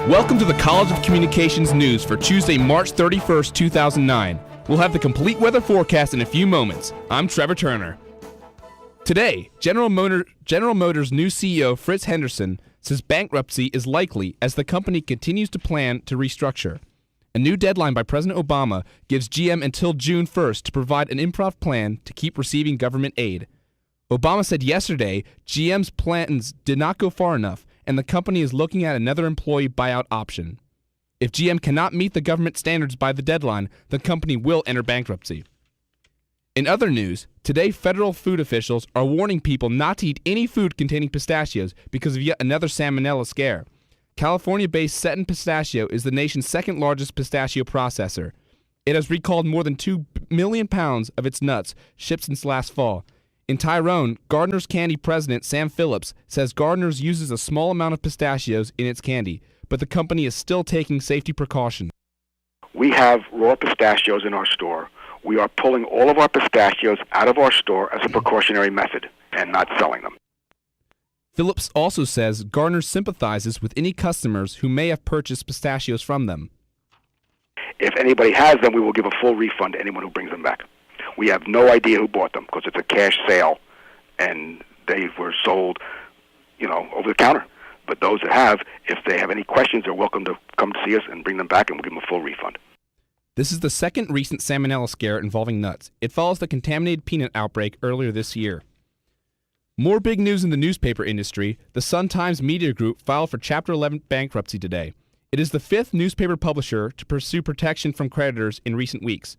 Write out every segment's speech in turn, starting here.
Welcome to the College of Communications News for Tuesday, March 31st, 2009. We'll have the complete weather forecast in a few moments. I'm Trevor Turner. Today, General Motors' new CEO, Fritz Henderson, says bankruptcy is likely as the company continues to plan to restructure. A new deadline by President Obama gives GM until June 1st to provide an improv plan to keep receiving government aid. Obama said yesterday GM's plans did not go far enough, and the company is looking at another employee buyout option. If GM cannot meet the government standards by the deadline, the company will enter bankruptcy. In other news, today federal food officials are warning people not to eat any food containing pistachios because of yet another salmonella scare. California-based Seton Pistachio is the nation's second largest pistachio processor. It has recalled more than 2 million pounds of its nuts shipped since last fall. In Tyrone, Gardner's Candy president Sam Phillips says Gardner's uses a small amount of pistachios in its candy, but the company is still taking safety precautions. We have raw pistachios in our store. We are pulling all of our pistachios out of our store as a precautionary method and not selling them. Phillips also says Gardner sympathizes with any customers who may have purchased pistachios from them. If anybody has them, we will give a full refund to anyone who brings them back. We have no idea who bought them because it's a cash sale, and they were sold, over the counter. But those that have, if they have any questions, they're welcome to come to see us and bring them back, and we'll give them a full refund. This is the second recent salmonella scare involving nuts. It follows the contaminated peanut outbreak earlier this year. More big news in the newspaper industry. The Sun-Times Media Group filed for Chapter 11 bankruptcy today. It is the fifth newspaper publisher to pursue protection from creditors in recent weeks.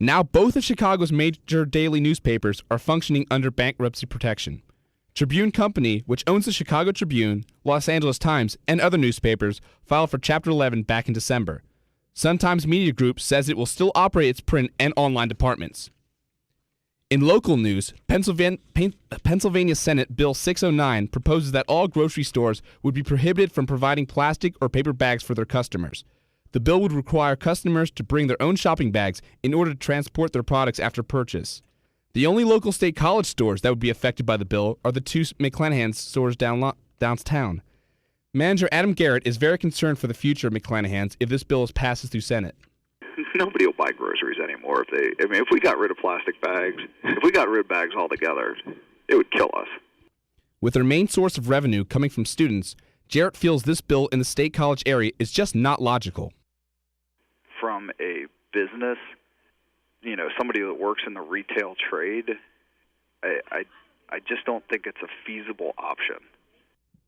Now both of Chicago's major daily newspapers are functioning under bankruptcy protection. Tribune Company, which owns the Chicago Tribune, Los Angeles Times, and other newspapers, filed for Chapter 11 back in December. Sun-Times Media Group says it will still operate its print and online departments. In local news, Pennsylvania Senate Bill 609 proposes that all grocery stores would be prohibited from providing plastic or paper bags for their customers. The bill would require customers to bring their own shopping bags in order to transport their products after purchase. The only local state college stores that would be affected by the bill are the two McClanahan stores downtown. Manager Adam Garrett is very concerned for the future of McClanahan's if this bill passes through Senate. Nobody will buy groceries anymore if we got rid of plastic bags, if we got rid of bags altogether, it would kill us. With their main source of revenue coming from students, Jarrett feels this bill in the state college area is just not logical. From a business, somebody that works in the retail trade, I just don't think it's a feasible option.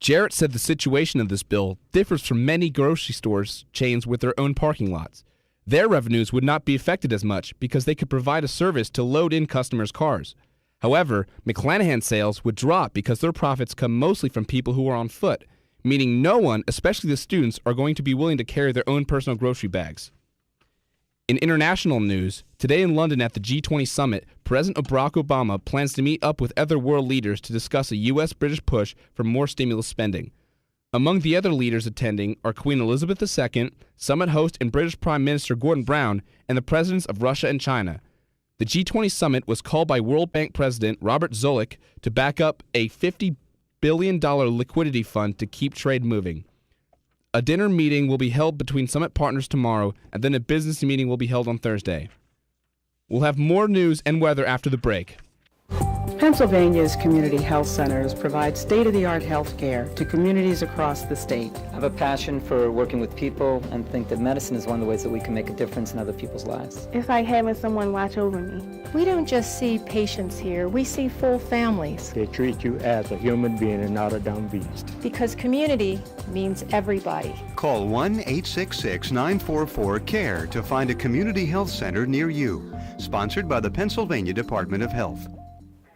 Jarrett said the situation of this bill differs from many grocery stores chains with their own parking lots. Their revenues would not be affected as much because they could provide a service to load in customers' cars. However, McClanahan sales would drop because their profits come mostly from people who are on foot, meaning no one, especially the students, are going to be willing to carry their own personal grocery bags. In international news, today in London at the G20 summit, President Barack Obama plans to meet up with other world leaders to discuss a U.S.-British push for more stimulus spending. Among the other leaders attending are Queen Elizabeth II, summit host and British Prime Minister Gordon Brown, and the presidents of Russia and China. The G20 summit was called by World Bank President Robert Zoellick to back up a $50 billion liquidity fund to keep trade moving. A dinner meeting will be held between summit partners tomorrow, and then a business meeting will be held on Thursday. We'll have more news and weather after the break. Pennsylvania's community health centers provide state-of-the-art health care to communities across the state. I have a passion for working with people and think that medicine is one of the ways that we can make a difference in other people's lives. It's like having someone watch over me. We don't just see patients here, we see full families. They treat you as a human being and not a dumb beast. Because community means everybody. Call 1-866-944-CARE to find a community health center near you. Sponsored by the Pennsylvania Department of Health.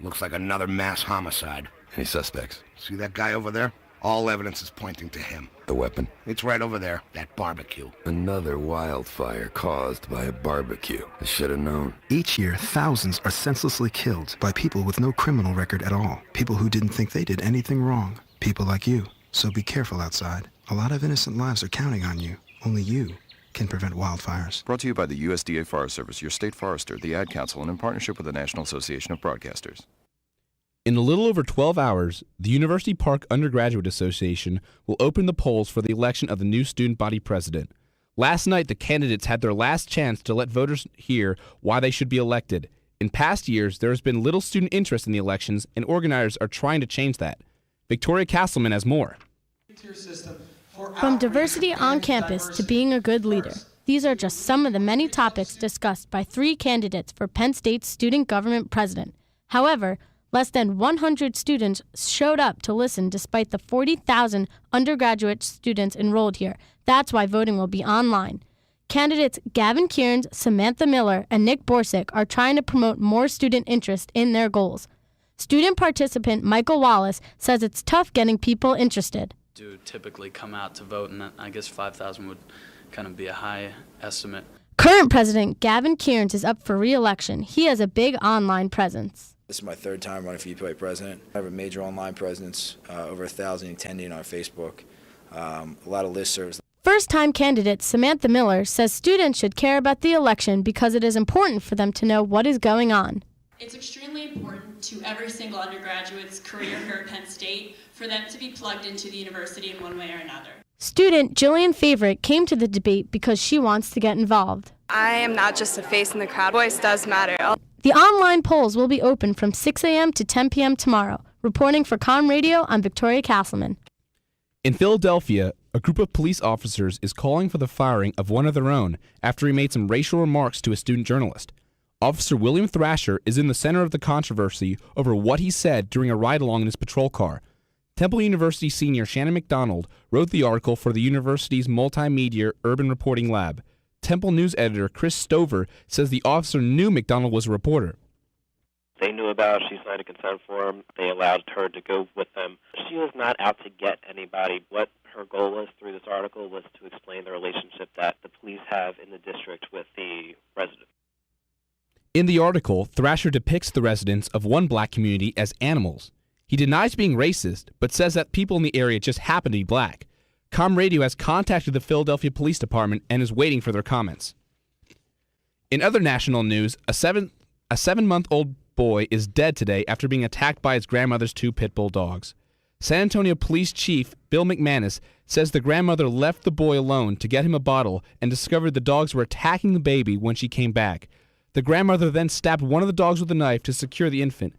Looks like another mass homicide. Any suspects? See that guy over there? All evidence is pointing to him. The weapon? It's right over there, that barbecue. Another wildfire caused by a barbecue. I should have known. Each year, thousands are senselessly killed by people with no criminal record at all. People who didn't think they did anything wrong. People like you. So be careful outside. A lot of innocent lives are counting on you. Only you can prevent wildfires. Brought to you by the USDA Forest Service, your state forester, the Ad Council, and in partnership with the National Association of Broadcasters. In a little over 12 hours, the University Park Undergraduate Association will open the polls for the election of the new student body president. Last night, the candidates had their last chance to let voters hear why they should be elected. In past years, there has been little student interest in the elections, and organizers are trying to change that. Victoria Castleman has more. From diversity on campus to being a good leader, these are just some of the many topics discussed by 3 candidates for Penn State's student government president. However, less than 100 students showed up to listen despite the 40,000 undergraduate students enrolled here. That's why voting will be online. Candidates Gavin Kearns, Samantha Miller, and Nick Borsick are trying to promote more student interest in their goals. Student participant Michael Wallace says it's tough getting people interested. Do typically come out to vote, and I guess 5,000 would kind of be a high estimate. Current President Gavin Kearns is up for re-election. He has a big online presence. This is my 3rd time running for UPA president. I have a major online presence, over 1,000 attending on Facebook, a lot of listservs. First-time candidate Samantha Miller says students should care about the election because it is important for them to know what is going on. It's extremely important to every single undergraduate's career here at Penn State for them to be plugged into the university in one way or another. Student Jillian Favorite came to the debate because she wants to get involved. I am not just a face in the crowd. Voice does matter. The online polls will be open from 6 a.m. to 10 p.m. tomorrow. Reporting for Com Radio, I'm Victoria Castleman. In Philadelphia, a group of police officers is calling for the firing of one of their own after he made some racial remarks to a student journalist. Officer William Thrasher is in the center of the controversy over what he said during a ride-along in his patrol car. Temple University senior Shannon McDonald wrote the article for the university's Multimedia Urban Reporting Lab. Temple News editor Chris Stover says the officer knew McDonald was a reporter. They knew about she signed a consent form. They allowed her to go with them. She was not out to get anybody. What her goal was through this article was to explain the relationship that the police have in the district with the residents. In the article, Thrasher depicts the residents of one black community as animals. He denies being racist, but says that people in the area just happen to be black. Com Radio has contacted the Philadelphia Police Department and is waiting for their comments. In other national news, a 7-month-old boy is dead today after being attacked by his grandmother's 2 pit bull dogs. San Antonio Police Chief Bill McManus says the grandmother left the boy alone to get him a bottle and discovered the dogs were attacking the baby when she came back. The grandmother then stabbed one of the dogs with a knife to secure the infant.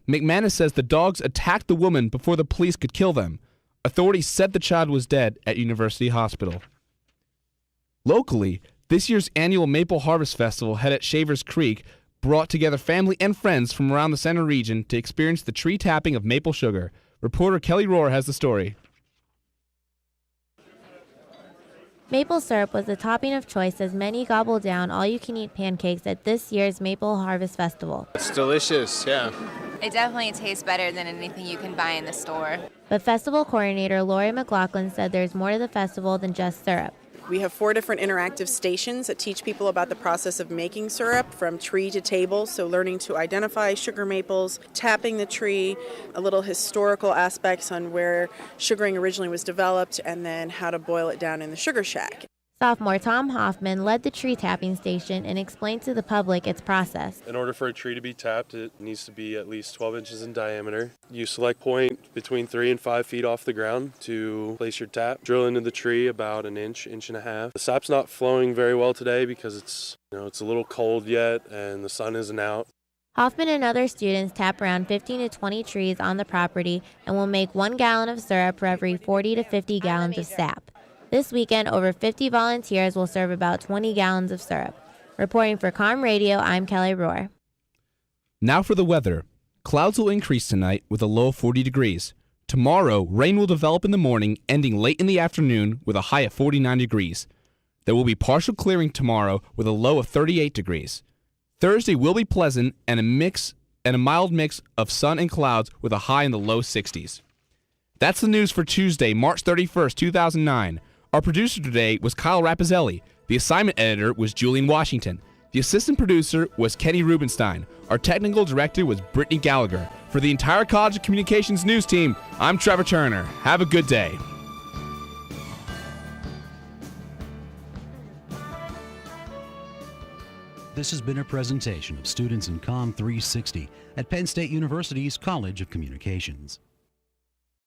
McManus says the dogs attacked the woman before the police could kill them. Authorities said the child was dead at University Hospital. Locally, this year's annual Maple Harvest Festival held at Shavers Creek brought together family and friends from around the center region to experience the tree tapping of maple sugar. Reporter Kelly Rohr has the story. Maple syrup was the topping of choice as many gobbled down all-you-can-eat pancakes at this year's Maple Harvest Festival. It's delicious, yeah. It definitely tastes better than anything you can buy in the store. But festival coordinator Lori McLaughlin said there's more to the festival than just syrup. We have 4 different interactive stations that teach people about the process of making syrup from tree to table, so learning to identify sugar maples, tapping the tree, a little historical aspects on where sugaring originally was developed, and then how to boil it down in the sugar shack. Sophomore Tom Hoffman led the tree tapping station and explained to the public its process. In order for a tree to be tapped, it needs to be at least 12 inches in diameter. You select point between 3 and 5 feet off the ground to place your tap. Drill into the tree about an inch, inch and a half. The sap's not flowing very well today because it's a little cold yet and the sun isn't out. Hoffman and other students tap around 15 to 20 trees on the property and will make 1 gallon of syrup for every 40 to 50 gallons of sap. This weekend, over 50 volunteers will serve about 20 gallons of syrup. Reporting for Com Radio, I'm Kelly Rohr. Now for the weather. Clouds will increase tonight with a low of 40 degrees. Tomorrow, rain will develop in the morning, ending late in the afternoon with a high of 49 degrees. There will be partial clearing tomorrow with a low of 38 degrees. Thursday will be pleasant and a mild mix of sun and clouds with a high in the low 60s. That's the news for Tuesday, March 31st, 2009. Our producer today was Kyle Rappazelli. The assignment editor was Julian Washington. The assistant producer was Kenny Rubenstein. Our technical director was Brittany Gallagher. For the entire College of Communications news team, I'm Trevor Turner. Have a good day. This has been a presentation of students in COM 360 at Penn State University's College of Communications.